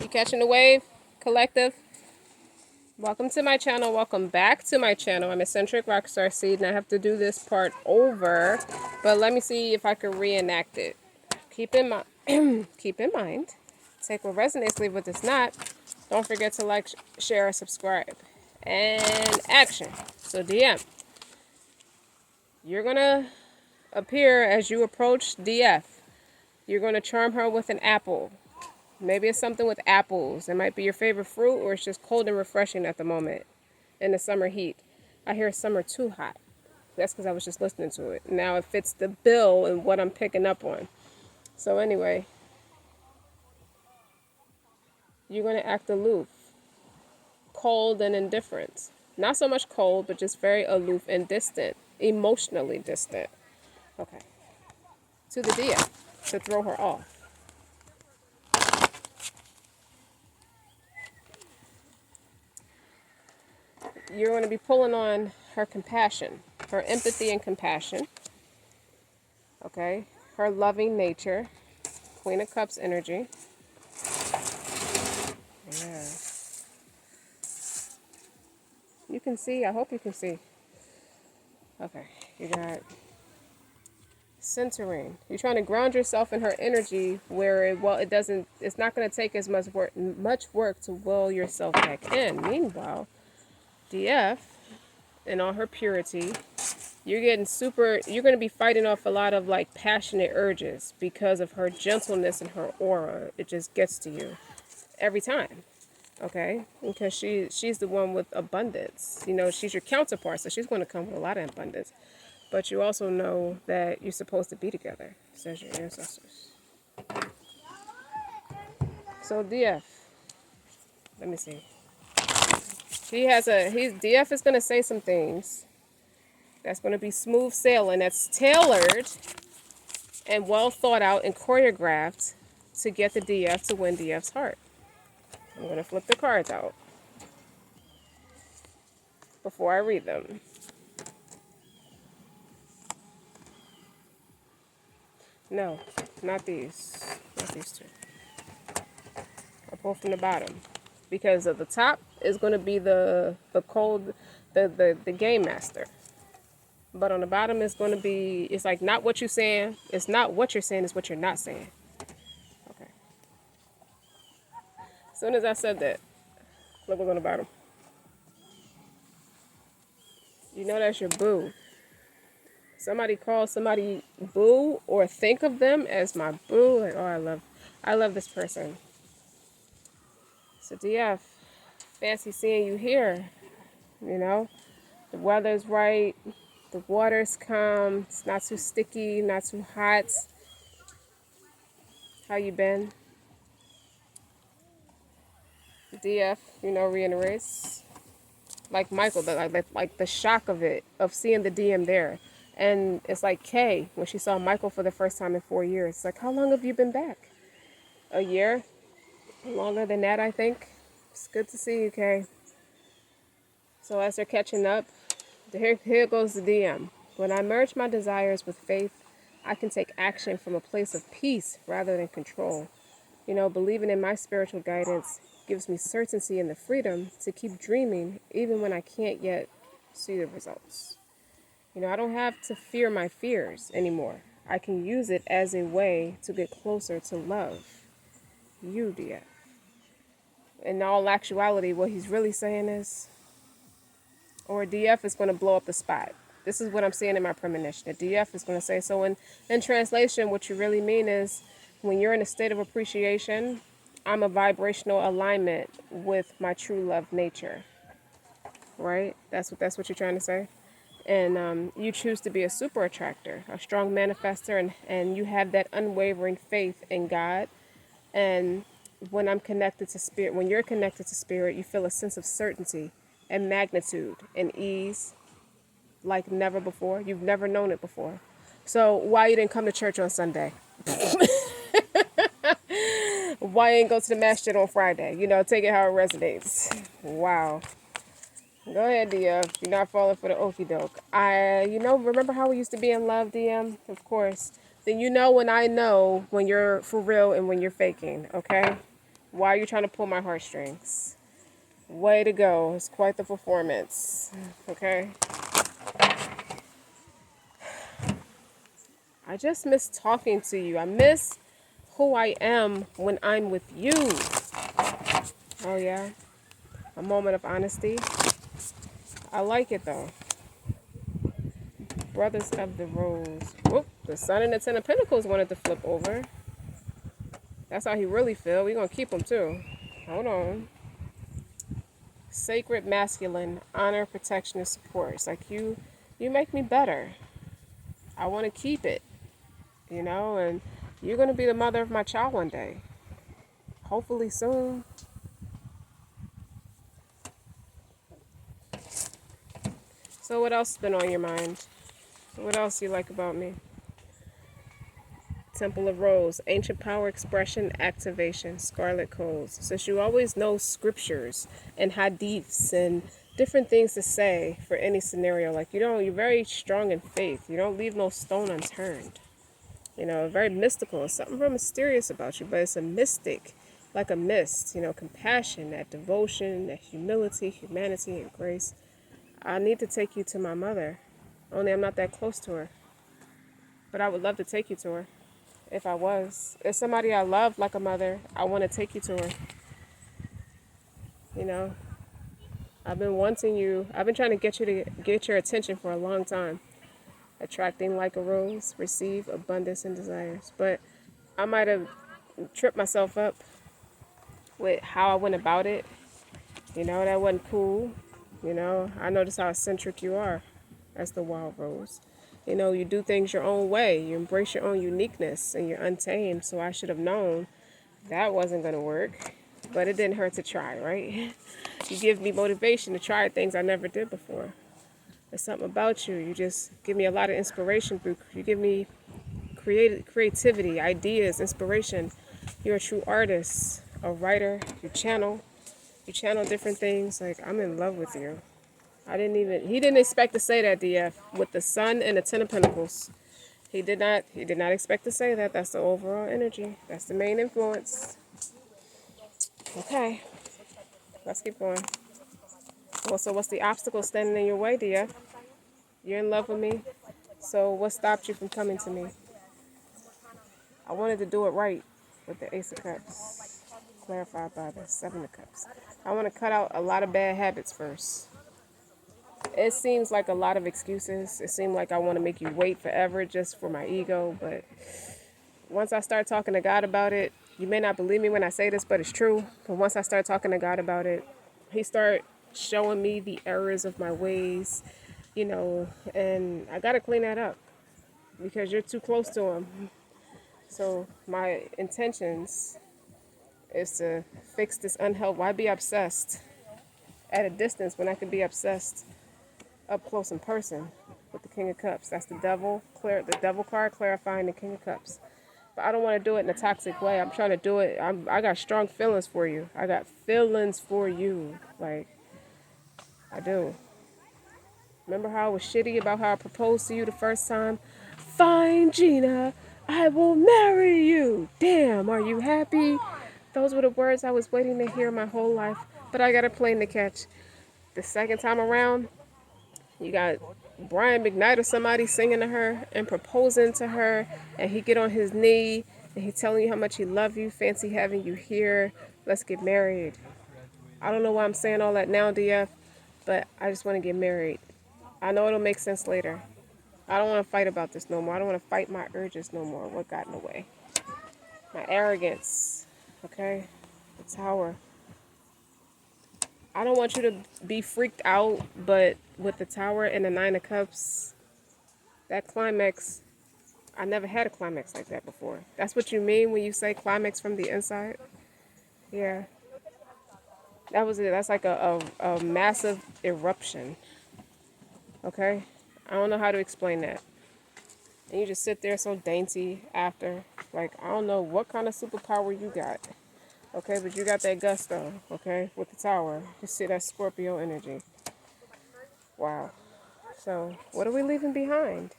You catching the wave, collective? Welcome to my channel. Welcome back to my channel. I'm Eccentric RockStar'Seed, and I have to do this part over, but let me see if I can reenact it. Keep in mind, keep in mind, take what resonates, leave what does not. Don't forget to like, share, and subscribe. And action. So DM, you're gonna appear as you approach DF. You're gonna charm her with an apple. Maybe it's something with apples. It might be your favorite fruit, or it's just cold and refreshing at the moment in the summer heat. I hear summer too hot. That's because I was just listening to it. Now it fits the bill and what I'm picking up on. So anyway, you're going to act aloof, cold and indifferent. Not so much cold, but just very aloof and distant, emotionally distant. Okay. To the Dia, to throw her off. You're going to be pulling on her compassion, her empathy and compassion, okay? Her loving nature, Queen of Cups energy. Yeah. You can see, I hope you can see. Okay, you got centering. You're trying to ground yourself in her energy where, it's not going to take as much work to will yourself back in. Meanwhile, DF, in all her purity, you're going to be fighting off a lot of like passionate urges because of her gentleness and her aura. It just gets to you every time, okay? Because she's the one with abundance. You know, she's your counterpart, so she's going to come with a lot of abundance. But you also know that you're supposed to be together, says your ancestors. So DF, let me see. DF is going to say some things that's going to be smooth sailing, that's tailored and well thought out and choreographed to get the DF to win DF's heart. I'm going to flip the cards out before I read them. No, not these. Not these two. I'll pull from the bottom. Because at the top is going to be the game master. But on the bottom is going to be, it's like not what you're saying. It's not what you're saying, it's what you're not saying. Okay. As soon as I said that, look what's on the bottom. You know that's your boo. Somebody call somebody boo or think of them as my boo. Like, oh, I love this person. So DF, fancy seeing you here. You know, the weather's right. The water's calm. It's not too sticky, not too hot. How you been? DF, you know, reiterates. Like Michael, like the shock of it, of seeing the DM there. And it's like Kay, when she saw Michael for the first time in 4 years. It's like, how long have you been back? A year? Longer than that, I think. It's good to see you, Kay. So as they're catching up, here goes the DM. When I merge my desires with faith, I can take action from a place of peace rather than control. You know, believing in my spiritual guidance gives me certainty and the freedom to keep dreaming even when I can't yet see the results. You know, I don't have to fear my fears anymore. I can use it as a way to get closer to love. You, DF. In all actuality, what he's really saying is, or DF is going to blow up the spot. This is what I'm seeing in my premonition. The DF is going to say, so in translation, what you really mean is, when you're in a state of appreciation, I'm a vibrational alignment with my true love nature. Right? That's what you're trying to say. And you choose to be a super attractor, a strong manifester, and you have that unwavering faith in God. And when I'm connected to spirit, when you're connected to spirit, you feel a sense of certainty and magnitude and ease like never before. You've never known it before. So why you didn't come to church on Sunday? Why you didn't go to the masjid on Friday? You know, take it how it resonates. Wow. Go ahead, DM. You're not falling for the okie doke. Remember how we used to be in love, DM? Of course. Then you know when I know when you're for real and when you're faking, okay? Why are you trying to pull my heartstrings? Way to go. It's quite the performance. Okay? I just miss talking to you. I miss who I am when I'm with you. Oh, yeah? A moment of honesty. I like it, though. Brothers of the Rose. Whoop, the Sun and the Ten of Pentacles wanted to flip over. That's how he really feel. We're going to keep him, too. Hold on. Sacred masculine, honor, protection, and support. It's like you make me better. I want to keep it, and you're going to be the mother of my child one day. Hopefully soon. So what else has been on your mind? What else do you like about me? Temple of Rose, ancient power expression, activation, scarlet codes. Since you always know scriptures and hadiths and different things to say for any scenario, like you're very strong in faith. You don't leave no stone unturned. Very mystical. There's something very mysterious about you, but it's a mystic, like a mist. Compassion, that devotion, that humility, humanity, and grace. I need to take you to my mother. Only I'm not that close to her. But I would love to take you to her. If I was. If somebody I love like a mother, I want to take you to her. I've been wanting you. I've been trying to get your attention for a long time. Attracting like a rose, receive abundance and desires. But I might have tripped myself up with how I went about it. That wasn't cool. I noticed how eccentric you are as the wild rose. You do things your own way. You embrace your own uniqueness and you're untamed. So I should have known that wasn't going to work. But it didn't hurt to try, right? You give me motivation to try things I never did before. There's something about you. You just give me a lot of inspiration. You give me creativity, ideas, inspiration. You're a true artist, a writer. You channel different things. Like, I'm in love with you. He didn't expect to say that, DF, with the Sun and the Ten of Pentacles. He did not expect to say that. That's the overall energy. That's the main influence. Okay, let's keep going. Well, so what's the obstacle standing in your way, DF? You're in love with me. So what stopped you from coming to me? I wanted to do it right with the Ace of Cups, clarified by the Seven of Cups. I want to cut out a lot of bad habits first. It seems like a lot of excuses. It seemed like I want to make you wait forever just for my ego. But once I start talking to God about it, you may not believe me when I say this, but it's true. But once I start talking to God about it, He start showing me the errors of my ways, and I got to clean that up because you're too close to Him. So my intentions is to fix this unhealth. Why be obsessed at a distance when I can be obsessed up close in person with the King of Cups? That's the devil. The devil card clarifying the King of Cups. But I don't want to do it in a toxic way. I'm trying to do it. I got strong feelings for you. I got feelings for you. Like, I do. Remember how I was shitty about how I proposed to you the first time? Fine, Gina. I will marry you. Damn, are you happy? Those were the words I was waiting to hear my whole life. But I got a plane to catch. The second time around, you got Brian McKnight or somebody singing to her and proposing to her, and he get on his knee and he telling you how much he love you, fancy having you here, let's get married. I don't know why I'm saying all that now, DF, but I just want to get married. I know it'll make sense later. I don't want to fight about this no more. I don't want to fight my urges no more. What got in the way? My arrogance, okay? The Tower. I don't want you to be freaked out, but with the Tower and the Nine of Cups, that climax, I never had a climax like that before. That's what you mean when you say climax from the inside? Yeah. That was it. That's like a massive eruption. Okay? I don't know how to explain that. And you just sit there so dainty after. Like, I don't know what kind of superpower you got. Okay, but you got that gusto, okay, with the Tower. You see that Scorpio energy. Wow. So, what are we leaving behind?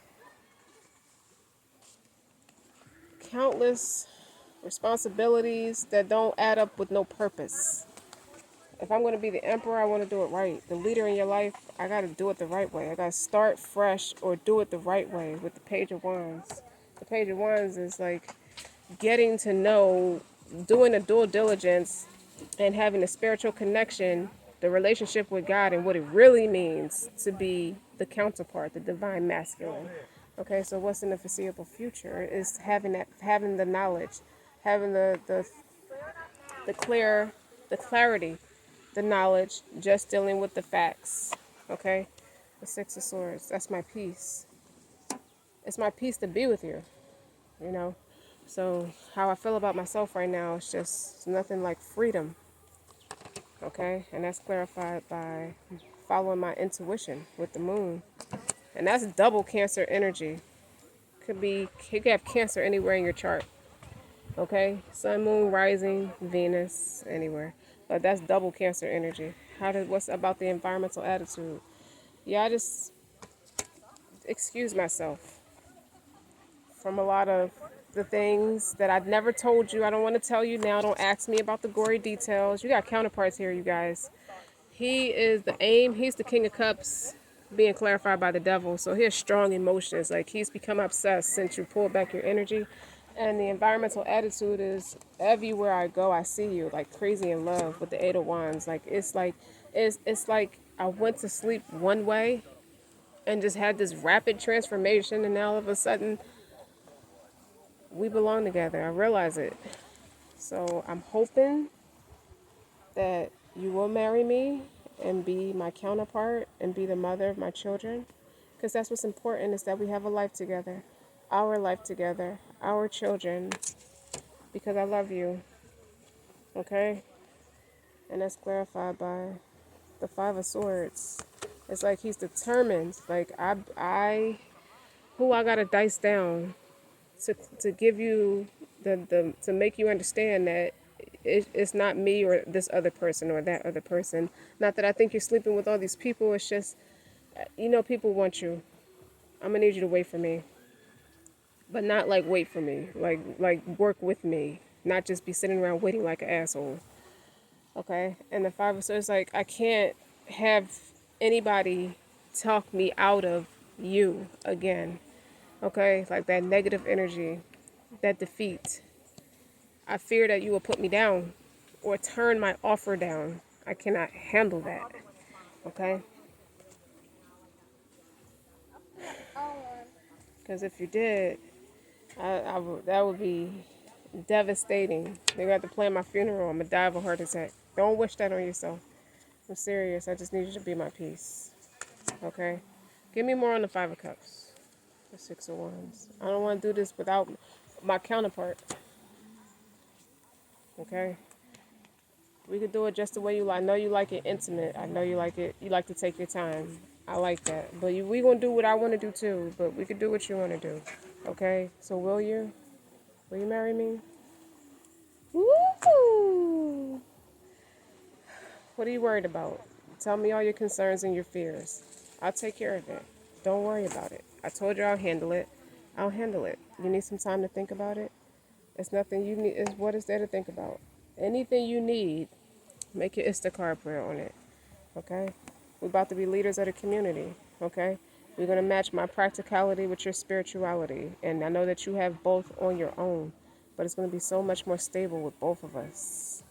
Countless responsibilities that don't add up with no purpose. If I'm going to be the emperor, I want to do it right. The leader in your life, I got to do it the right way. I got to start fresh or do it the right way with the Page of Wands. The Page of Wands is like getting to know, doing a due diligence, and having a spiritual connection, the relationship with God, and what it really means to be the counterpart, the divine masculine. Okay, so what's in the foreseeable future is having that, having the knowledge, having the clear, the clarity, the knowledge, just dealing with the facts. Okay, the Six of Swords. That's my peace. It's my peace to be with you. You know. So how I feel about myself right now is just nothing like freedom. Okay, and that's clarified by following my intuition with the moon, and that's double Cancer energy. You could have Cancer anywhere in your chart. Okay, Sun, Moon, Rising, Venus, anywhere, but that's double Cancer energy. What's about the environmental attitude? Yeah, I just excuse myself from a lot of the things that I've never told you. I don't want to tell you now. Don't ask me about the gory details. You got counterparts here, you guys. He is the aim. He's the King of Cups being clarified by the devil. So he has strong emotions. Like he's become obsessed since you pulled back your energy. And the environmental attitude is everywhere I go, I see you. Like crazy in love with the Eight of Wands. It's like I went to sleep one way and just had this rapid transformation. And now all of a sudden we belong together. I realize it. So I'm hoping that you will marry me and be my counterpart and be the mother of my children, because that's what's important, is that we have a life together, our children, because I love you. Okay, and that's clarified by the Five of Swords. It's like he's determined. Like I gotta dice down to give you the to make you understand that it's not me or this other person or that other person. Not that I think you're sleeping with all these people. It's just, people want you. I'm gonna need you to wait for me, but not like wait for me, like work with me, not just be sitting around waiting like an asshole. Okay, and the Five of Swords, like I can't have anybody talk me out of you again. Okay, like that negative energy, that defeat. I fear that you will put me down or turn my offer down. I cannot handle that. Okay? Because if you did, that would be devastating. They're going to have to plan my funeral. I'm going to die of a heart attack. Don't wish that on yourself. I'm serious. I just need you to be my peace. Okay? Give me more on the Five of Cups. The Six of Wands. I don't want to do this without my counterpart. Okay? We could do it just the way you like. I know you like it intimate. I know you like it. You like to take your time. I like that. But we gonna do what I want to do too. But we could do what you want to do. Okay? So will you? Will you marry me? Woo! What are you worried about? Tell me all your concerns and your fears. I'll take care of it. Don't worry about it. I told you I'll handle it. I'll handle it. You need some time to think about it? It's nothing you need. It's what is there to think about? Anything you need, make your Instacart prayer on it. Okay? We're about to be leaders of the community. Okay? We're going to match my practicality with your spirituality. And I know that you have both on your own. But it's going to be so much more stable with both of us.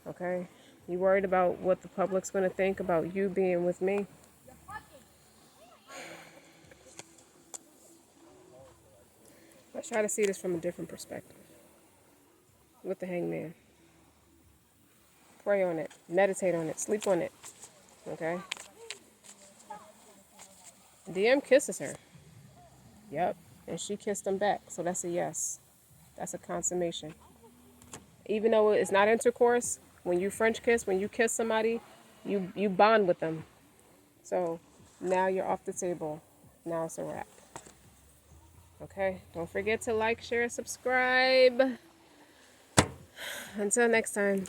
Okay? You worried about what the public's going to think about you being with me? Let's try to see this from a different perspective. With the Hangman. Pray on it. Meditate on it. Sleep on it. Okay? DM kisses her. Yep. And she kissed him back. So that's a yes. That's a consummation. Even though it's not intercourse, when you French kiss, when you kiss somebody, you bond with them. So now you're off the table. Now it's a wrap. Okay? Don't forget to like, share, subscribe. Until next time.